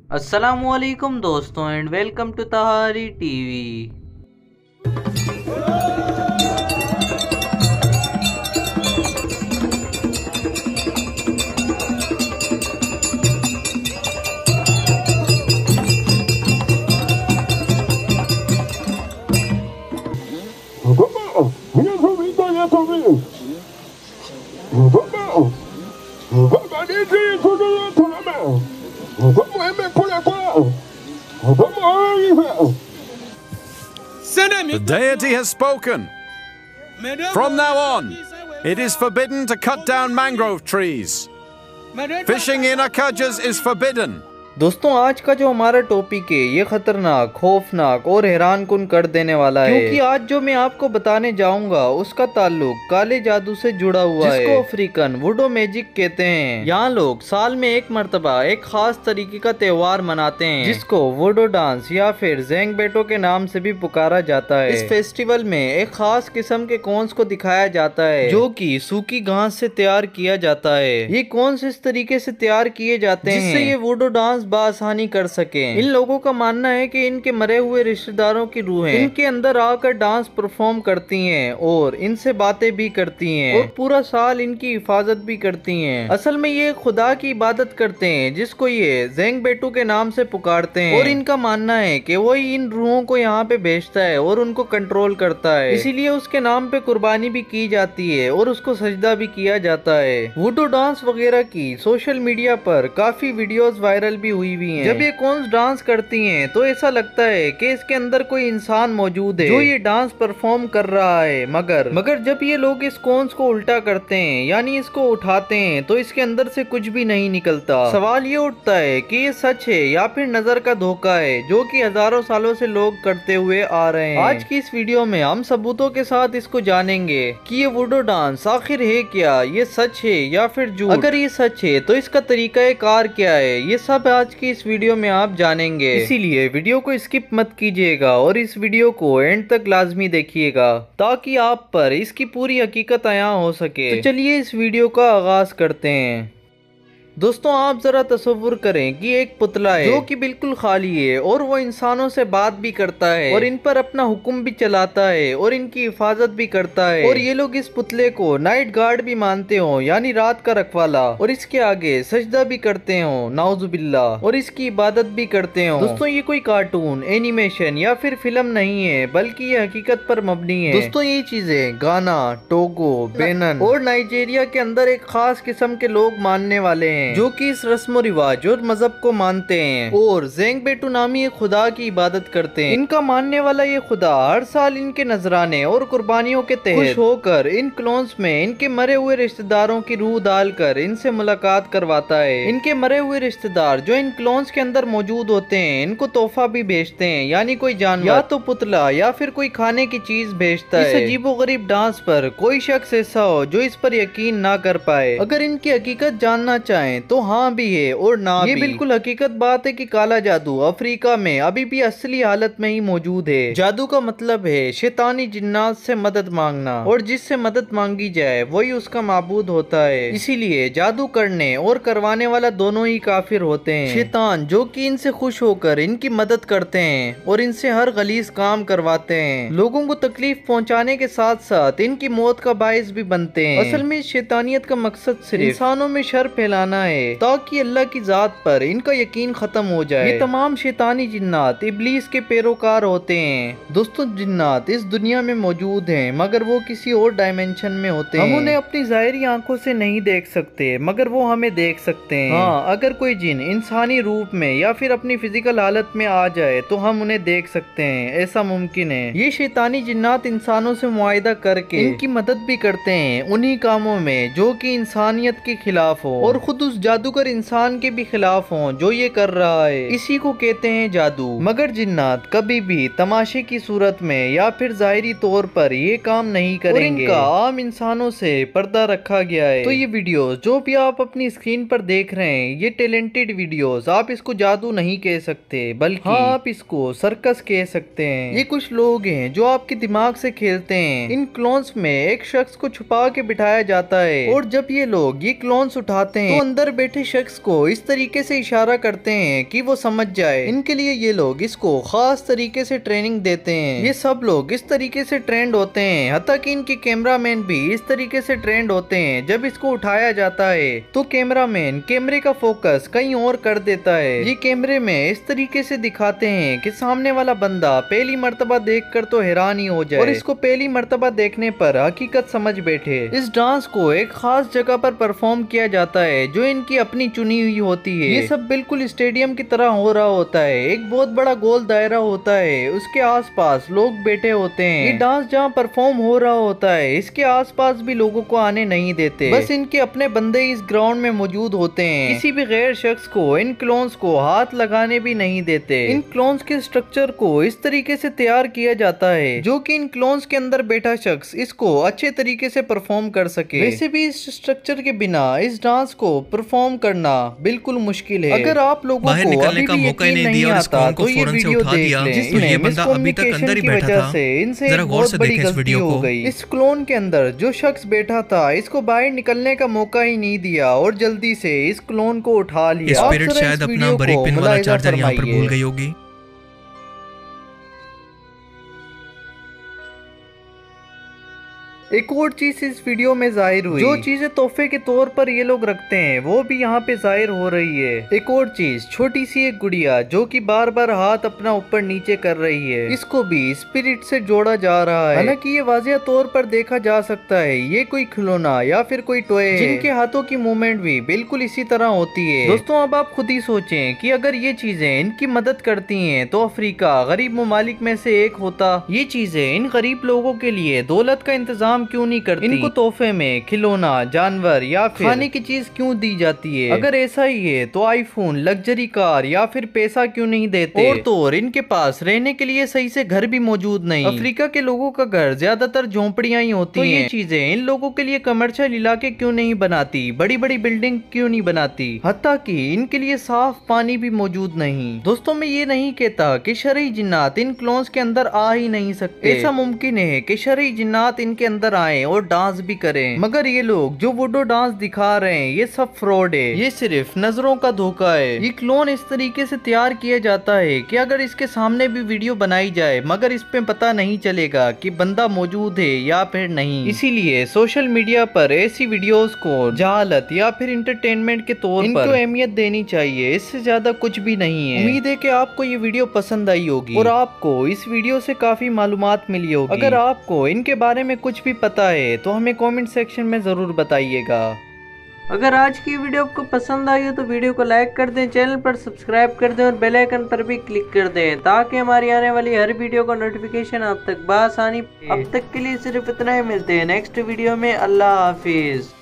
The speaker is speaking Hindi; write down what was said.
अस्सलामुअलैकुम दोस्तों and welcome to Tahari TV. The deity has spoken. From now on, it is forbidden to cut down mangrove trees. Fishing in Akajas is forbidden. दोस्तों आज का जो हमारा टॉपिक है ये खतरनाक, खौफनाक और हैरान कुन कर देने वाला है, क्योंकि आज जो मैं आपको बताने जाऊंगा उसका ताल्लुक काले जादू से जुड़ा हुआ है, जिसको अफ्रीकन वुडो मैजिक कहते हैं। यहाँ लोग साल में एक मर्तबा एक खास तरीके का त्योहार मनाते हैं, जिसको वुडो डांस या फिर ज़ेंग बेटो के नाम से भी पुकारा जाता है। इस फेस्टिवल में एक खास किस्म के कोन्स को दिखाया जाता है, जो कि सूखी घास से तैयार किया जाता है। ये कोन्स इस तरीके से तैयार किए जाते हैं जिससे ये वुडो डांस बासानी कर सके। इन लोगों का मानना है कि इनके मरे हुए रिश्तेदारों की रूहें इनके अंदर आकर डांस परफॉर्म करती हैं और इनसे बातें भी करती हैं और पूरा साल इनकी हिफाजत भी करती हैं। असल में ये खुदा की इबादत करते हैं जिसको ये ज़ेंग बेटू के नाम से पुकारते हैं, और इनका मानना है कि वही इन रूहों को यहाँ पे भेजता है और उनको कंट्रोल करता है। इसीलिए उसके नाम पे कुर्बानी भी की जाती है और उसको सजदा भी किया जाता है। वुडो डांस वगैरह की सोशल मीडिया पर काफी वीडियोस वायरल भी हुई हैं। जब ये कौन्स डांस करती हैं तो ऐसा लगता है कि इसके अंदर कोई इंसान मौजूद है जो ये डांस परफॉर्म कर रहा है, मगर जब ये लोग इस कौन्स को उल्टा करते हैं यानी इसको उठाते हैं तो इसके अंदर से कुछ भी नहीं निकलता। सवाल ये उठता है कि ये सच है या फिर नजर का धोखा है, जो कि हजारों सालों से लोग करते हुए आ रहे हैं। आज की इस वीडियो में हम सबूतों के साथ इसको जानेंगे कि ये वुडो डांस आखिर है क्या, ये सच है या फिर झूठ। अगर ये सच है तो इसका तरीका कार क्या है, ये सब आज की इस वीडियो में आप जानेंगे। इसीलिए वीडियो को स्किप मत कीजिएगा और इस वीडियो को एंड तक लाजमी देखिएगा ताकि आप पर इसकी पूरी हकीकत आया हो सके। तो चलिए इस वीडियो का आगाज करते हैं। दोस्तों आप जरा तसव्वुर करें कि एक पुतला है जो कि बिल्कुल खाली है और वो इंसानों से बात भी करता है और इन पर अपना हुक्म भी चलाता है और इनकी हिफाजत भी करता है, और ये लोग इस पुतले को नाइट गार्ड भी मानते हो यानी रात का रखवाला, और इसके आगे सजदा भी करते हो नाउजुबिल्लाह, और इसकी इबादत भी करते हो। दोस्तों ये कोई कार्टून, एनिमेशन या फिर फिल्म नहीं है, बल्कि ये हकीकत पर मबनी है। दोस्तों ये चीजें गाना, टोगो, बेनन और नाइजीरिया के अंदर एक खास किस्म के लोग मानने वाले हैं जो कि इस रस्म रिवाज और मजहब को मानते हैं और ज़ेंग बेटू नामी एक खुदा की इबादत करते हैं। इनका मानने वाला ये खुदा हर साल इनके नजराने और कुर्बानियों के तहत खुश होकर इन क्लोन्स में इनके मरे हुए रिश्तेदारों की रूह डालकर इनसे मुलाकात करवाता है। इनके मरे हुए रिश्तेदार जो इन क्लोन्स के अंदर मौजूद होते हैं इनको तोहफा भी भेजते हैं, यानी कोई जानवर या तो पुतला या फिर कोई खाने की चीज भेजता है। इस अजीबोगरीब डांस पर कोई शख्स ऐसा हो जो इस पर यकीन ना कर पाए। अगर इनकी हकीकत जानना चाहें तो हाँ भी है और ना ये भी। बिल्कुल हकीकत बात है कि काला जादू अफ्रीका में अभी भी असली हालत में ही मौजूद है। जादू का मतलब है शैतानी जिन्नात से मदद मांगना, और जिससे मदद मांगी जाए वही उसका माबूद होता है। इसीलिए जादू करने और करवाने वाला दोनों ही काफिर होते हैं। शैतान जो कि इनसे खुश होकर इनकी मदद करते हैं और इनसे हर गलीज काम करवाते हैं, लोगों को तकलीफ पहुँचाने के साथ साथ इनकी मौत का बायस भी बनते हैं। असल में शैतानियत का मकसद सिर्फ इंसानों में शर फैलाना है ताकि अल्लाह की जात पर इनका यकीन खत्म हो जाए। ये तमाम शैतानी जिन्नात इब्लीस के पैरोकार होते हैं। दोस्तों जिन्नात इस दुनिया में मौजूद हैं, मगर वो किसी और डायमेंशन में होते हैं। हम उन्हें अपनी जाहिरी आंखों से नहीं देख सकते, मगर वो हमें देख सकते हैं। हाँ, अगर कोई जिन इंसानी रूप में या फिर अपनी फिजिकल हालत में आ जाए तो हम उन्हें देख सकते हैं, ऐसा मुमकिन है। ये शैतानी जिन्नात इंसानों से मुआहिदा करके इनकी मदद भी करते हैं उन्हीं कामों में जो कि इंसानियत के खिलाफ हो और खुद उस जादूगर इंसान के भी खिलाफ हों जो ये कर रहा है। इसी को कहते हैं जादू। मगर जिन्नात कभी भी तमाशे की सूरत में या फिर जाहिरी तौर पर ये काम नहीं करेंगे। इनका आम इंसानों से पर्दा रखा गया है। तो ये वीडियोस जो भी आप अपनी स्क्रीन पर देख रहे हैं ये टैलेंटेड वीडियोस, आप इसको जादू नहीं कह सकते बल्कि हाँ, आप इसको सर्कस कह सकते हैं। ये कुछ लोग हैं जो आपके दिमाग से खेलते हैं। इन क्लोन्स में एक शख्स को छुपा के बिठाया जाता है और जब ये लोग ये क्लोन्स उठाते हैं तो अंदर अंदर बैठे शख्स को इस तरीके से इशारा करते हैं कि वो समझ जाए। इनके लिए ये लोग इसको खास तरीके से ट्रेनिंग देते हैं। ये सब लोग इस तरीके से ट्रेंड होते हैं, हत्ता कि इनके कैमरामैन भी इस तरीके से ट्रेंड होते हैं। जब इसको उठाया जाता है तो कैमरामैन कैमरे का फोकस कहीं और कर देता है। ये कैमरे में इस तरीके से दिखाते हैं कि सामने वाला बंदा पहली मर्तबा देखकर तो हैरान ही हो जाए और इसको पहली मर्तबा देखने पर हकीकत समझ बैठे। इस डांस को एक खास जगह पर परफॉर्म किया जाता है जो इनकी अपनी चुनी हुई होती है। ये सब बिल्कुल स्टेडियम की तरह हो रहा होता है। एक बहुत बड़ा गोल दायरा होता है, उसके आसपास लोग बैठे होते हैं। ये डांस जहाँ परफॉर्म हो रहा होता है इसके आसपास भी लोगों को आने नहीं देते, बस इनके अपने बंदे इस ग्राउंड में मौजूद होते हैं। किसी भी गैर शख्स को इन क्लोन्स को हाथ लगाने भी नहीं देते। इन क्लोन्स के स्ट्रक्चर को इस तरीके से तैयार किया जाता है जो कि इन क्लोन्स के अंदर बैठा शख्स इसको अच्छे तरीके से परफॉर्म कर सके। वैसे भी इस स्ट्रक्चर के बिना इस डांस को परफॉर्म करना बिल्कुल मुश्किल है। अगर आप लोगों को अभी भी यकीन नहीं आता तो ये वीडियो देख लें। इसमें मिसकम्युनिकेशन की वजह से इनसे एक बहुत बड़ी गलती हो गई। इस क्लोन के अंदर जो शख्स बैठा था इसको बाहर निकलने का मौका ही नहीं दिया और जल्दी से इस क्लोन को उठा लिया। स्पिरिट शायद अपना ब्रेक पिन वाला चार्जर यहाँ पर भूल गई होगी। एक और चीज इस वीडियो में जाहिर हुई, जो चीजें तोहफे के तौर पर ये लोग रखते हैं वो भी यहाँ पे जाहिर हो रही है। एक और चीज, छोटी सी एक गुड़िया जो कि बार बार हाथ अपना ऊपर नीचे कर रही है, इसको भी स्पिरिट से जोड़ा जा रहा है। हालांकि ये वाज़ेह तौर पर देखा जा सकता है ये कोई खिलौना या फिर कोई टॉय है जिनके हाथों की मूवमेंट भी बिल्कुल इसी तरह होती है। दोस्तों अब आप खुद ही सोचें कि अगर ये चीजें इनकी मदद करती हैं तो अफ्रीका गरीब ममालिक में से एक होता। ये चीजें इन गरीब लोगों के लिए दौलत का इंतजाम क्यों नहीं करती? इनको तोहफे में खिलौना, जानवर या फिर खाने की चीज क्यों दी जाती है? अगर ऐसा ही है तो आईफोन, लग्जरी कार या फिर पैसा क्यों नहीं देते? और तो और इनके पास रहने के लिए सही से घर भी मौजूद नहीं। अफ्रीका के लोगों का घर ज्यादातर झोंपड़ियां ही होती हैं। ये चीजें इन लोगों के लिए कमर्शियल इलाके क्यों नहीं बनाती? बड़ी बड़ी बिल्डिंग क्यों नहीं बनाती? हत्ता कि इनके लिए साफ पानी भी मौजूद नहीं। दोस्तों मैं ये नहीं कहता कि शरई जिन्नात इन क्लोन्स के अंदर आ ही नहीं सकते। ऐसा मुमकिन है कि शरई जिन्नात इनके अंदर आए और डांस भी करें, मगर ये लोग जो वुडो डांस दिखा रहे हैं ये सब फ्रॉड है। ये सिर्फ नजरों का धोखा है। ये क्लोन इस तरीके से तैयार किया जाता है कि अगर इसके सामने भी वीडियो बनाई जाए मगर इस पे पता नहीं चलेगा कि बंदा मौजूद है या फिर नहीं। इसीलिए सोशल मीडिया पर ऐसी वीडियोस को जहालत या फिर इंटरटेनमेंट के तौर पर इनको अहमियत देनी चाहिए, इससे ज्यादा कुछ भी नहीं है। उम्मीद है कि आपको ये वीडियो पसंद आई होगी और आपको इस वीडियो से काफी मालूमात मिली होगी। अगर आपको इनके बारे में कुछ भी पता है तो हमें कमेंट सेक्शन में जरूर बताइएगा। अगर आज की वीडियो आपको पसंद आई हो तो वीडियो को लाइक कर दें, चैनल पर सब्सक्राइब कर दें और बेल आइकन पर भी क्लिक कर दें ताकि हमारी आने वाली हर वीडियो का नोटिफिकेशन आप तक बआसानी। अब तक के लिए सिर्फ इतना ही, मिलते हैं नेक्स्ट वीडियो में। अल्लाह हाफिज।